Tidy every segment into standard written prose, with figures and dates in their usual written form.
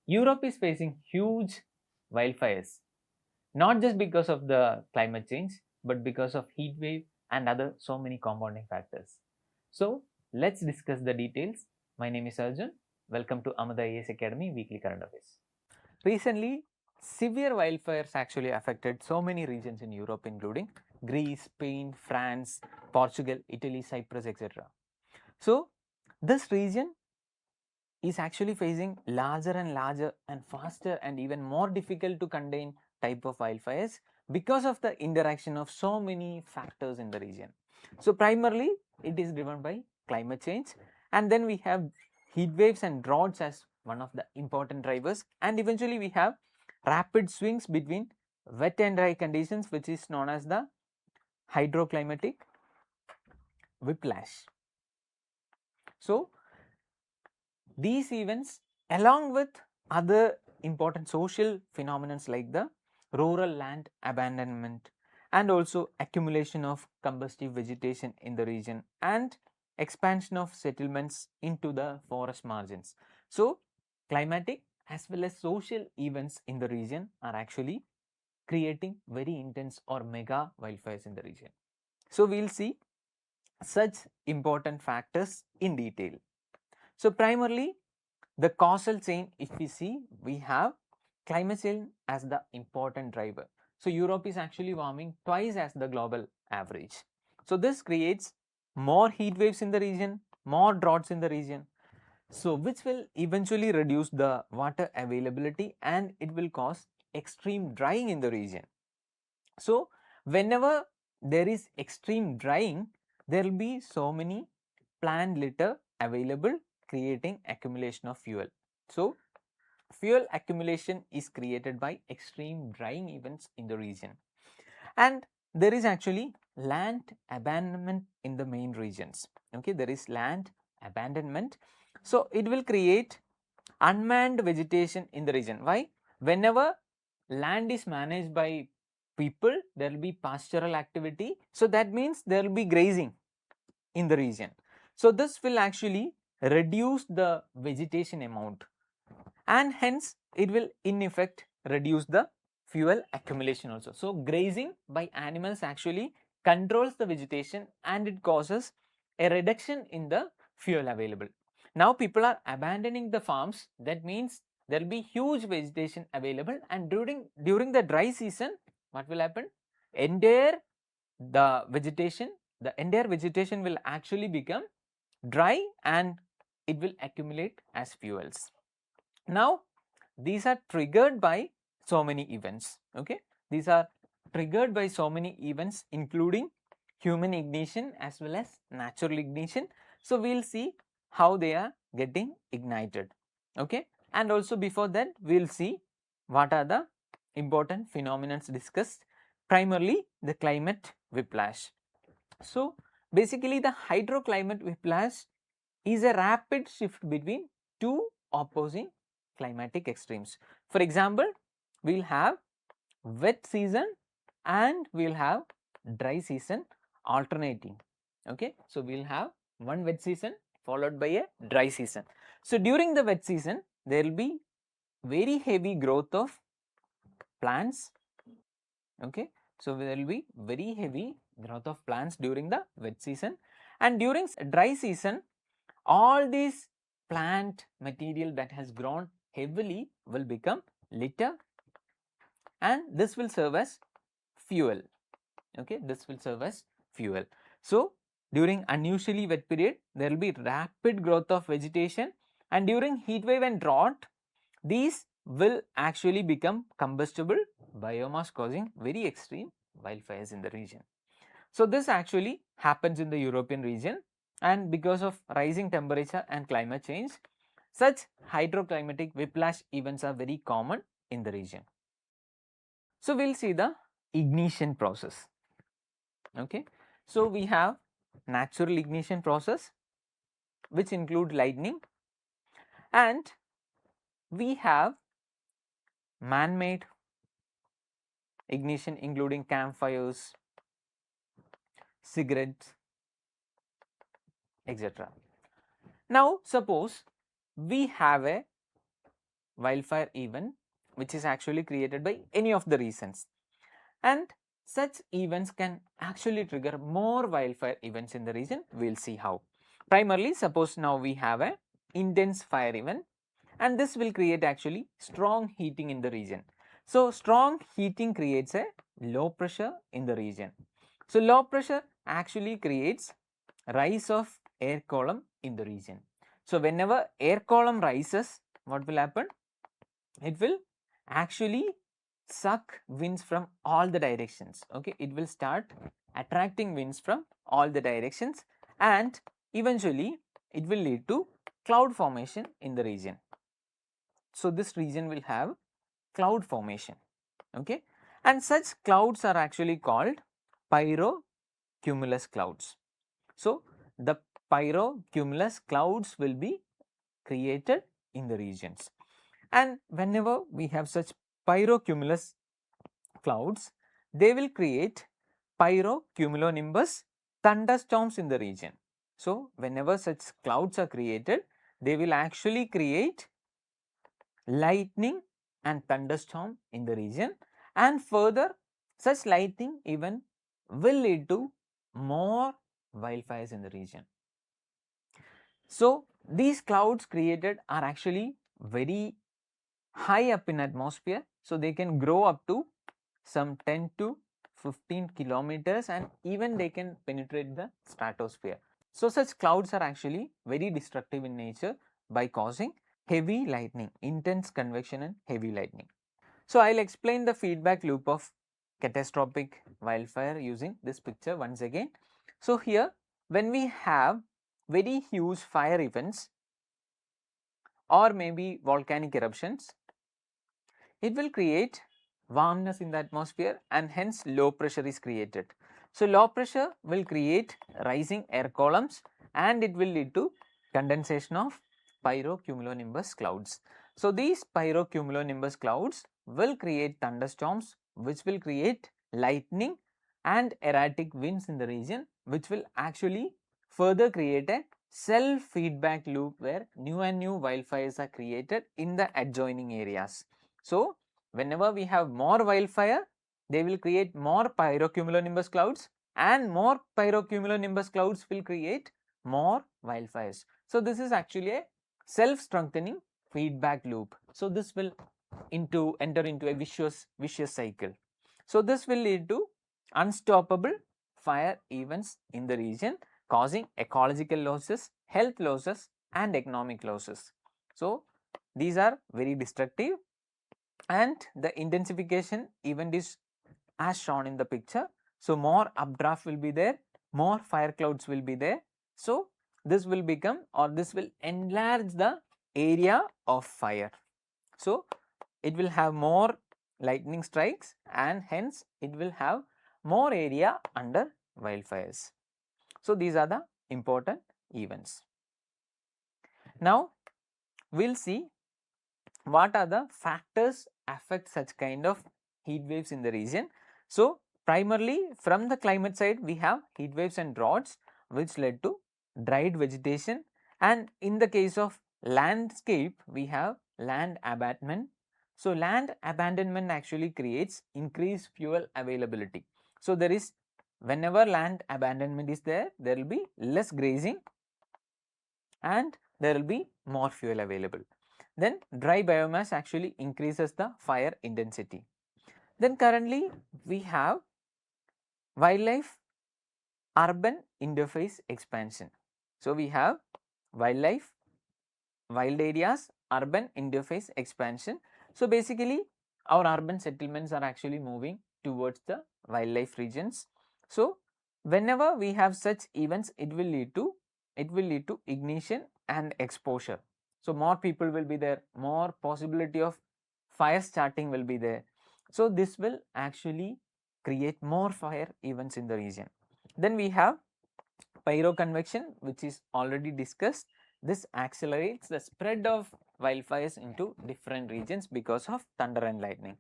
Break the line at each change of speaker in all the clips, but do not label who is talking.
Europe is facing huge wildfires, not just because of the climate change, but because of heat wave and other so many compounding factors. So let's discuss the details. My name is Arjun. Welcome to Amrita IAS Academy Weekly Current Affairs. Recently, severe wildfires actually affected so many regions in Europe, including Greece, Spain, France, Portugal, Italy, Cyprus, etc. So this region is actually facing larger and larger and faster and even more difficult to contain type of wildfires because of the interaction of so many factors in the region. So primarily it is driven by climate change, and then we have heat waves and droughts as one of the important drivers, and eventually we have rapid swings between wet and dry conditions, which is known as the hydroclimatic whiplash. So these events, along with other important social phenomena like the rural land abandonment and also accumulation of combustive vegetation in the region and expansion of settlements into the forest margins. So climatic as well as social events in the region are actually creating very intense or mega wildfires in the region. So we will see such important factors in detail. So primarily the causal chain, if we see, we have climate change as the important driver. So Europe is actually warming twice as the global average. So this creates more heat waves in the region, more droughts in the region, so which will eventually reduce the water availability and it will cause extreme drying in the region. So whenever there is extreme drying, there will be so many plant litter available, creating accumulation of fuel. So fuel accumulation is created by extreme drying events in the region, and there is actually land abandonment in the main regions. Okay, there is land abandonment, so it will create unmanned vegetation in the region. Why? Whenever land is managed by people, there will be pastoral activity, so that means there will be grazing in the region. So this will actually reduce the vegetation amount, and hence it will in effect reduce the fuel accumulation also. So grazing by animals actually controls the vegetation and it causes a reduction in the fuel available. Now people are abandoning the farms, that means there will be huge vegetation available, and during the dry season what will happen? Entire the entire vegetation will actually become dry and it will accumulate as fuels. Now these are triggered by so many events. Okay, these are triggered by so many events including human ignition as well as natural ignition. So we'll see how they are getting ignited. Okay, and also before that we'll see what are the important phenomena discussed, primarily the climate whiplash. So basically the hydroclimate whiplash is a rapid shift between two opposing climatic extremes. For example, we will have wet season and we will have dry season alternating. Okay, so we will have one wet season followed by a dry season. So during the wet season there will be very heavy growth of plants. Okay, so there will be very heavy growth of plants during the wet season, and during dry season all these plant material that has grown heavily will become litter, and this will serve as fuel. Okay, this will serve as fuel. So during unusually wet period there will be rapid growth of vegetation, and during heat wave and drought these will actually become combustible biomass, causing very extreme wildfires in the region. So this actually happens in the European region, and because of rising temperature and climate change, such hydroclimatic whiplash events are very common in the region. So we'll see the ignition process. Okay, so we have natural ignition process which include lightning, and we have man-made ignition including campfires, cigarettes, etc. Now suppose we have a wildfire event which is actually created by any of the reasons, and such events can actually trigger more wildfire events in the region. We will see how. Primarily, suppose now we have a intense fire event, and this will create actually strong heating in the region. So, strong heating creates a low pressure in the region. So, low pressure actually creates rise of air column in the region. So, whenever air column rises, what will happen? It will actually suck winds from all the directions. Okay, it will start attracting winds from all the directions, and eventually it will lead to cloud formation in the region. So, this region will have cloud formation. Okay, and such clouds are actually called pyrocumulus clouds. So, the pyrocumulus clouds will be created in the regions, and whenever we have such pyrocumulus clouds, they will create pyrocumulonimbus thunderstorms in the region. So, whenever such clouds are created, they will actually create lightning and thunderstorm in the region, and further such lightning even will lead to more wildfires in the region. So, these clouds created are actually very high up in atmosphere, so they can grow up to some 10 to 15 kilometers, and even they can penetrate the stratosphere. So, such clouds are actually very destructive in nature by causing heavy lightning, intense convection and heavy lightning. So, I will explain the feedback loop of catastrophic wildfire using this picture once again. So, here when we have very huge fire events or maybe volcanic eruptions, it will create warmness in the atmosphere, and hence low pressure is created. So, low pressure will create rising air columns, and it will lead to condensation of pyrocumulonimbus clouds. So, these pyrocumulonimbus clouds will create thunderstorms, which will create lightning and erratic winds in the region, which will actually further create a self feedback loop where new and new wildfires are created in the adjoining areas. So, whenever we have more wildfire, they will create more pyrocumulonimbus clouds, and more pyrocumulonimbus clouds will create more wildfires. So, this is actually a self strengthening feedback loop. So, this will enter into a vicious cycle. So, this will lead to unstoppable fire events in the region, causing ecological losses, health losses and economic losses. So, these are very destructive, and the intensification event is as shown in the picture. So, more updraft will be there, more fire clouds will be there. So, this will become, or this will enlarge the area of fire. So, it will have more lightning strikes, and hence it will have more area under wildfires. So, these are the important events. Now, we will see what are the factors affect such kind of heat waves in the region. So, primarily from the climate side, we have heat waves and droughts which led to dried vegetation, and in the case of landscape, we have land abandonment. So, land abandonment actually creates increased fuel availability. So, there is, whenever land abandonment is there, there will be less grazing and there will be more fuel available. Then dry biomass actually increases the fire intensity. Then currently we have wildlife urban interface expansion. So, we have wildlife, wild areas, urban interface expansion. So, basically our urban settlements are actually moving towards the wildlife regions. So, whenever we have such events, it will lead to ignition and exposure. So, more people will be there, more possibility of fire starting will be there. So, this will actually create more fire events in the region. Then we have pyroconvection, which is already discussed. This accelerates the spread of wildfires into different regions because of thunder and lightning.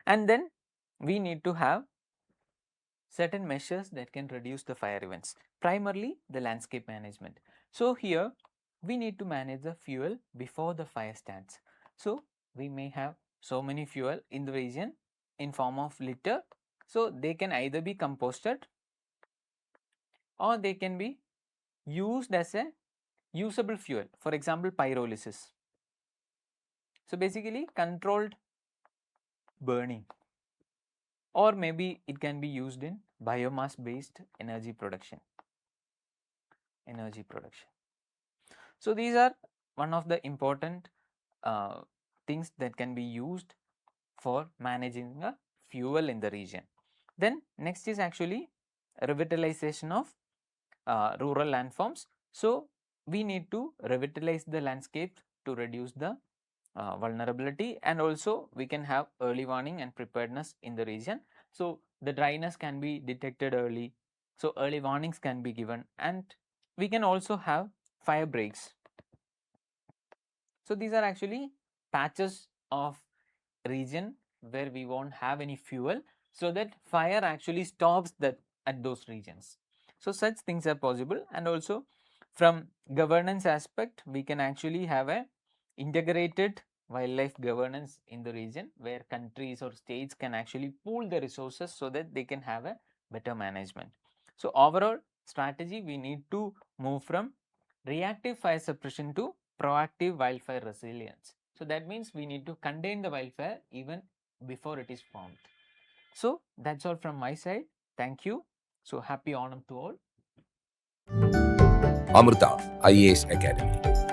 And then we need to have certain measures that can reduce the fire events, primarily the landscape management. So, here we need to manage the fuel before the fire starts. So, we may have so many fuel in the region in form of litter. So, they can either be composted or they can be used as a usable fuel, for example pyrolysis. So, basically controlled burning, or maybe it can be used in biomass based energy production. So, these are one of the important things that can be used for managing a fuel in the region. Then next is actually revitalization of rural landforms. So, we need to revitalize the landscape to reduce the vulnerability, and also we can have early warning and preparedness in the region. So, the dryness can be detected early, so early warnings can be given, and we can also have fire breaks. So, these are actually patches of region where we won't have any fuel, so that fire actually stops that at those regions. So, such things are possible, and also from governance aspect we can actually have a integrated wildlife governance in the region, where countries or states can actually pool the resources so that they can have a better management. So, overall strategy, we need to move from reactive fire suppression to proactive wildfire resilience. So, that means we need to contain the wildfire even before it is formed. So, that is all from my side. Thank you. So, happy Onam to all.
Amrita IAS Academy.